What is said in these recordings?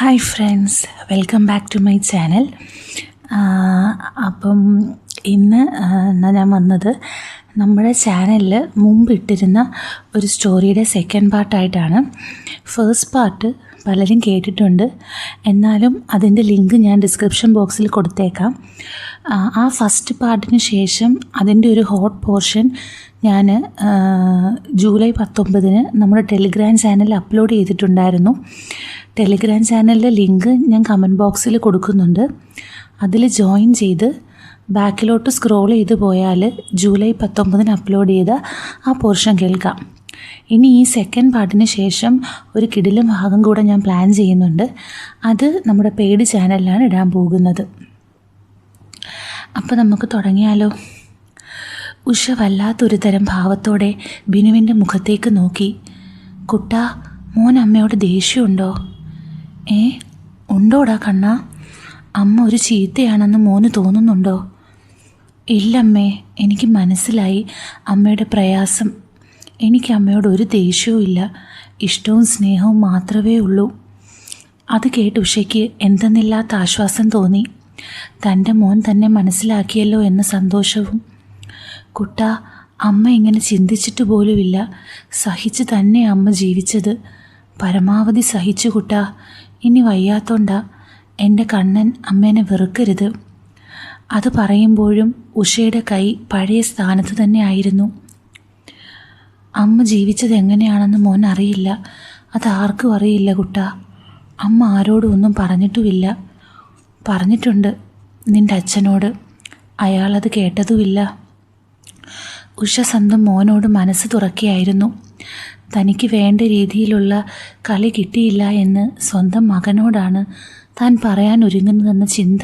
Hi friends, welcome back to my channel. അപ്പം ഇന്ന് ഞാൻ വന്നത് നമ്മുടെ ചാനലിൽ മുമ്പ് ഇട്ടിരുന്ന ഒരു സ്റ്റോറിയുടെ സെക്കൻഡ് പാർട്ടായിട്ടാണ്. ഫസ്റ്റ് പാർട്ട് പലരും കേട്ടിട്ടുണ്ട്, എന്നാലും അതിൻ്റെ ലിങ്ക് ഞാൻ ഡിസ്ക്രിപ്ഷൻ ബോക്സിൽ കൊടുത്തേക്കാം. ആ ഫസ്റ്റ് പാർട്ടിന് ശേഷം അതിൻ്റെ ഒരു ഹോട്ട് പോർഷൻ ഞാൻ ജൂലൈ 19 നമ്മുടെ ടെലിഗ്രാം ചാനലിൽ അപ്ലോഡ് ചെയ്തിട്ടുണ്ടായിരുന്നു. ടെലിഗ്രാം ചാനലിലെ ലിങ്ക് ഞാൻ കമൻറ്റ് ബോക്സിൽ കൊടുക്കുന്നുണ്ട്. അതിൽ ജോയിൻ ചെയ്ത് ബാക്കിലോട്ട് സ്ക്രോൾ ചെയ്ത് പോയാൽ ജൂലൈ 19 അപ്ലോഡ് ചെയ്ത ആ പോർഷൻ കേൾക്കാം. ഇനി ഈ സെക്കൻഡ് പാർട്ടിന് ശേഷം ഒരു കിടിലം ഭാഗം കൂടെ ഞാൻ പ്ലാൻ ചെയ്യുന്നുണ്ട്. അത് നമ്മുടെ പെയ്ഡ് ചാനലിലാണ് ഇടാൻ പോകുന്നത്. അപ്പോൾ നമുക്ക് തുടങ്ങിയാലോ. ഉഷ വല്ലാത്തൊരു തരം ഭാവത്തോടെ ബിനുവിൻ്റെ മുഖത്തേക്ക് നോക്കി. കുട്ടാ, മോൻ അമ്മയോട് ദേഷ്യമുണ്ടോ? ഉണ്ടോടാ കണ്ണാ? അമ്മ ഒരു ചീത്തയാണെന്ന് മോന് തോന്നുന്നുണ്ടോ? ഇല്ലമ്മേ, എനിക്ക് മനസ്സിലായി അമ്മയുടെ പ്രയാസം. എനിക്ക് അമ്മയോട് ഒരു ദേഷ്യവും ഇല്ല, ഇഷ്ടവും സ്നേഹവും മാത്രമേ ഉള്ളൂ. അത് കേട്ട് ഉഷയ്ക്ക് എന്തെന്നില്ലാത്ത ആശ്വാസം തോന്നി. തൻ്റെ മോൻ തന്നെ മനസ്സിലാക്കിയല്ലോ എന്ന സന്തോഷവും. കുട്ടാ, അമ്മ ഇങ്ങനെ ചിന്തിച്ചിട്ട് പോലുമില്ല. സഹിച്ച് തന്നെ അമ്മ ജീവിച്ചത്. പരമാവധി സഹിച്ചു കുട്ടാ. ഇനി വയ്യാത്തോണ്ടാ. എൻ്റെ കണ്ണൻ അമ്മേനെ വെറുക്കരുത്. അത് പറയുമ്പോഴും ഉഷയുടെ കൈ പഴയ സ്ഥാനത്ത് തന്നെ ആയിരുന്നു. അമ്മ ജീവിച്ചത് എങ്ങനെയാണെന്ന് മോൻ അറിയില്ല. അതാർക്കും അറിയില്ല കുട്ടാ. അമ്മ ആരോടും ഒന്നും പറഞ്ഞിട്ടുമില്ല. പറഞ്ഞിട്ടുണ്ട് നിൻ്റെ അച്ഛനോട്. അയാളത് കേട്ടതുമില്ല. ഉഷ സ്വന്തം മോനോട് മനസ്സ് തുറക്കുകയായിരുന്നു. തനിക്ക് വേണ്ട രീതിയിലുള്ള കളി കിട്ടിയില്ല എന്ന് സ്വന്തം മകനോടാണ് താൻ പറയാൻ ഒരുങ്ങുന്നതെന്ന ചിന്ത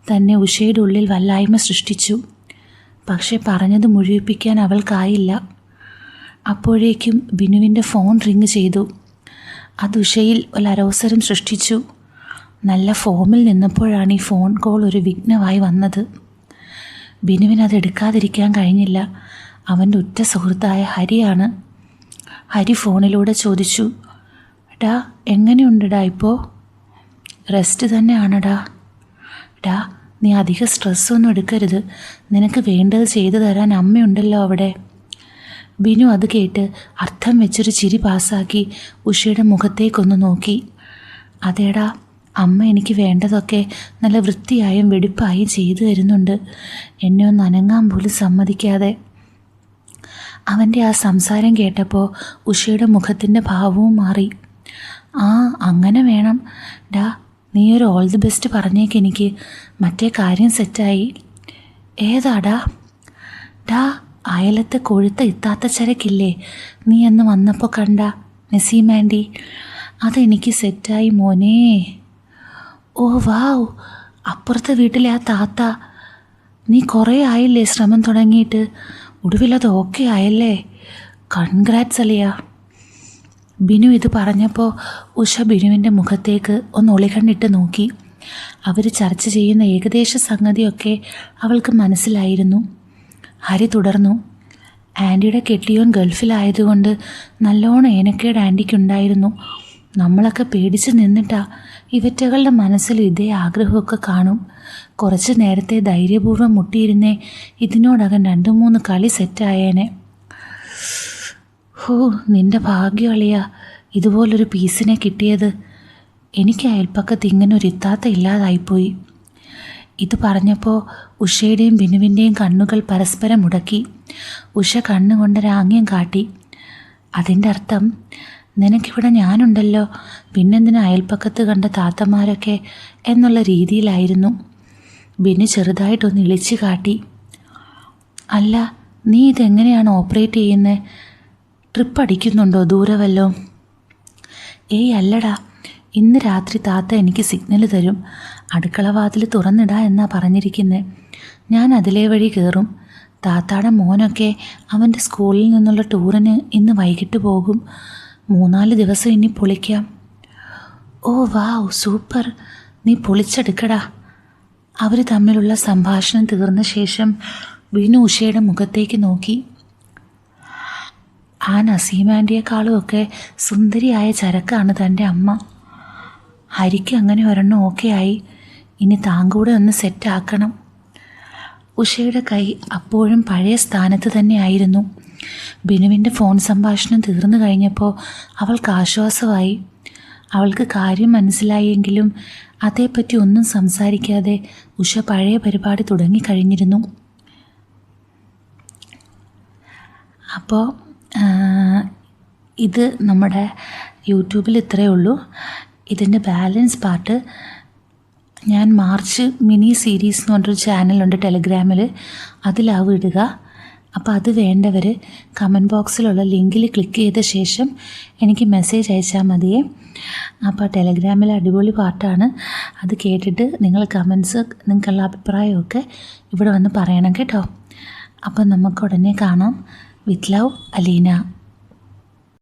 തന്നെ ഉഷയുടെ ഉള്ളിൽ വല്ലായ്മ സൃഷ്ടിച്ചു. പക്ഷെ പറഞ്ഞത് മുഴുവിപ്പിക്കാൻ അവൾക്കായില്ല. അപ്പോഴേക്കും ബിനുവിൻ്റെ ഫോൺ റിങ് ചെയ്തു. അത് ഉഷയിൽ ഒരവസരം സൃഷ്ടിച്ചു. നല്ല ഫോമിൽ നിന്നപ്പോഴാണ് ഈ ഫോൺ കോൾ ഒരു വിഘ്നമായി വന്നത്. ബിനുവിനത് എടുക്കാതിരിക്കാൻ കഴിഞ്ഞില്ല. അവൻ്റെ ഉറ്റ സുഹൃത്തായ ഹരിയാണ്. ഹരി ഫോണിലൂടെ ചോദിച്ചു, ഡാ എങ്ങനെയുണ്ടടാ ഇപ്പോൾ? റെസ്റ്റ് തന്നെയാണടാ. ഡാ, നീ അധികം സ്ട്രെസ്സൊന്നും എടുക്കരുത്. നിനക്ക് വേണ്ടത് ചെയ്തു തരാൻ അമ്മയുണ്ടല്ലോ അവിടെ. ബിനു അത് കേട്ട് അർത്ഥം വെച്ചൊരു ചിരി പാസ്സാക്കി ഉഷയുടെ മുഖത്തേക്കൊന്ന് നോക്കി. അതേടാ, അമ്മ എനിക്ക് വേണ്ടതൊക്കെ നല്ല വൃത്തിയായും വെടിപ്പായും ചെയ്തു തരുന്നുണ്ട്. എന്നെ ഒന്ന് അനങ്ങാൻ പോലും സമ്മതിക്കാതെ. അവൻ്റെ ആ സംസാരം കേട്ടപ്പോൾ ഉഷയുടെ മുഖത്തിൻ്റെ ഭാവവും മാറി. അങ്ങനെ വേണം. ഡാ, നീ ഒരു ഓൾ ദി ബെസ്റ്റ് പറഞ്ഞേക്കെനിക്ക്. മറ്റേ കാര്യം സെറ്റായി. ഏതാടാ? ഡാ, അയലത്തെ കൊഴുത്ത ഇത്താത്ത ചരക്കില്ലേ നീ എന്ന് വന്നപ്പോൾ കണ്ട നസീമാൻറ്റി, അതെനിക്ക് സെറ്റായി മോനേ. ഓ വാവ്, അപ്പുറത്തെ വീട്ടിലെ ആ താത്ത. നീ കുറേ ആയില്ലേ ശ്രമം തുടങ്ങിയിട്ട്? ഒടുവിലത് ഓക്കെ ആയല്ലേ? കൺഗ്രാറ്റ്സ് അലിയ. ബിനു ഇത് പറഞ്ഞപ്പോൾ ഉഷ ബിനുവിൻ്റെ മുഖത്തേക്ക് ഒന്ന് ഒളികണ്ണിട്ട് നോക്കി. അവർ ചർച്ച ചെയ്യുന്ന ഏകദേശ സംഗതിയൊക്കെ അവൾക്ക് മനസ്സിലായിരുന്നു. ഹരി തുടർന്നു, ആൻറ്റിയുടെ കെട്ടിയോൻ ഗൾഫിലായതുകൊണ്ട് നല്ലോണം ഏനക്കേട് ആൻറ്റിക്കുണ്ടായിരുന്നു. നമ്മളൊക്കെ പേടിച്ച് നിന്നിട്ടാ. ഇവറ്റകളുടെ മനസ്സിൽ ഇതേ ആഗ്രഹമൊക്കെ കാണും. കുറച്ച് നേരത്തെ ധൈര്യപൂർവ്വം മുട്ടിയിരുന്നേ ഇതിനോടകം 2-3 കളി സെറ്റായേനെ. നിൻ്റെ ഭാഗ്യം അളിയാ ഇതുപോലൊരു പീസിനെ കിട്ടിയത്. എനിക്ക് അയൽപ്പക്കത്ത് ഇങ്ങനെ ഒരു ഇത്താത്ത ഇല്ലാതായിപ്പോയി. ഇത് പറഞ്ഞപ്പോൾ ഉഷയുടെയും ബിനുവിൻ്റെയും കണ്ണുകൾ പരസ്പരം മുടക്കി. ഉഷ കണ്ണുകൊണ്ടൊരാംഗ്യം കാട്ടി. അതിൻ്റെ അർത്ഥം, നിനക്കിവിടെ ഞാനുണ്ടല്ലോ, പിന്നെന്തിനാ അയൽപ്പക്കത്ത് കണ്ട താത്തമാരൊക്കെ എന്നുള്ള രീതിയിലായിരുന്നു. ബിനു ചെറുതായിട്ടൊന്ന് ഇളിച്ചു കാട്ടി. അല്ല, നീ ഇതെങ്ങനെയാണ് ഓപ്പറേറ്റ് ചെയ്യുന്നത്? ട്രിപ്പ് അടിക്കുന്നുണ്ടോ ദൂരെ വല്ലോ? അല്ലടാ, ഇന്ന് രാത്രി താത്ത എനിക്ക് സിഗ്നൽ തരും. അടുക്കളവാതിൽ തുറന്നിടാ എന്നാ പറഞ്ഞിരിക്കുന്നത്. ഞാൻ അതിലേ വഴി കയറും. താത്താടെ മോനൊക്കെ അവൻ്റെ സ്കൂളിൽ നിന്നുള്ള ടൂറിന് ഇന്ന് വൈകിട്ട് പോകും. 3-4 ദിവസം ഇനി പൊളിക്കാം. ഓ വാവ്, സൂപ്പർ, നീ പൊളിച്ചെടുക്കടാ. അവർ തമ്മിലുള്ള സംഭാഷണം തീർന്ന ശേഷം ബിനു ഉഷയുടെ മുഖത്തേക്ക് നോക്കി. ആ നസീമാൻ്റിയെക്കാളുമൊക്കെ സുന്ദരിയായ ചരക്കാണ് തൻ്റെ അമ്മ. ഹരിക്ക് അങ്ങനെ ഒരെണ്ണം ഓക്കെ ആയി. ഇനി താങ്കൂടെ ഒന്ന് സെറ്റാക്കണം. ഉഷയുടെ കൈ അപ്പോഴും പഴയ സ്ഥാനത്ത് തന്നെ ആയിരുന്നു. ബിനുവിൻ്റെ ഫോൺ സംഭാഷണം തീർന്നു കഴിഞ്ഞപ്പോൾ അവൾക്ക് ആശ്വാസമായി. അവൾക്ക് കാര്യം മനസ്സിലായെങ്കിലും അതേപ്പറ്റി ഒന്നും സംസാരിക്കാതെ ഉഷ പഴയ പരിപാടി തുടങ്ങിക്കഴിഞ്ഞിരുന്നു. അപ്പോൾ ഇത് നമ്മുടെ യൂട്യൂബിൽ ഇത്രയേ ഉള്ളൂ. ഇതിൻ്റെ ബാലൻസ് പാർട്ട് ഞാൻ മാർച്ച് മിനി സീരീസ് എന്ന് പറഞ്ഞൊരു ചാനലുണ്ട് ടെലഗ്രാമിൽ, അതിലാവും ഇടുക. അപ്പോൾ അത് വേണ്ടവർ കമൻറ്റ് ബോക്സിലുള്ള ലിങ്കിൽ ക്ലിക്ക് ചെയ്ത ശേഷം എനിക്ക് മെസ്സേജ് അയച്ചാൽ മതിയേ. അപ്പോൾ ടെലഗ്രാമിലെ അടിപൊളി പാട്ടാണ്. അത് കേട്ടിട്ട് നിങ്ങൾ കമൻസ്, നിങ്ങൾക്കുള്ള അഭിപ്രായമൊക്കെ ഇവിടെ വന്ന് പറയണം കേട്ടോ. അപ്പോൾ നമുക്ക് ഉടനെ കാണാം. With love, Aleena.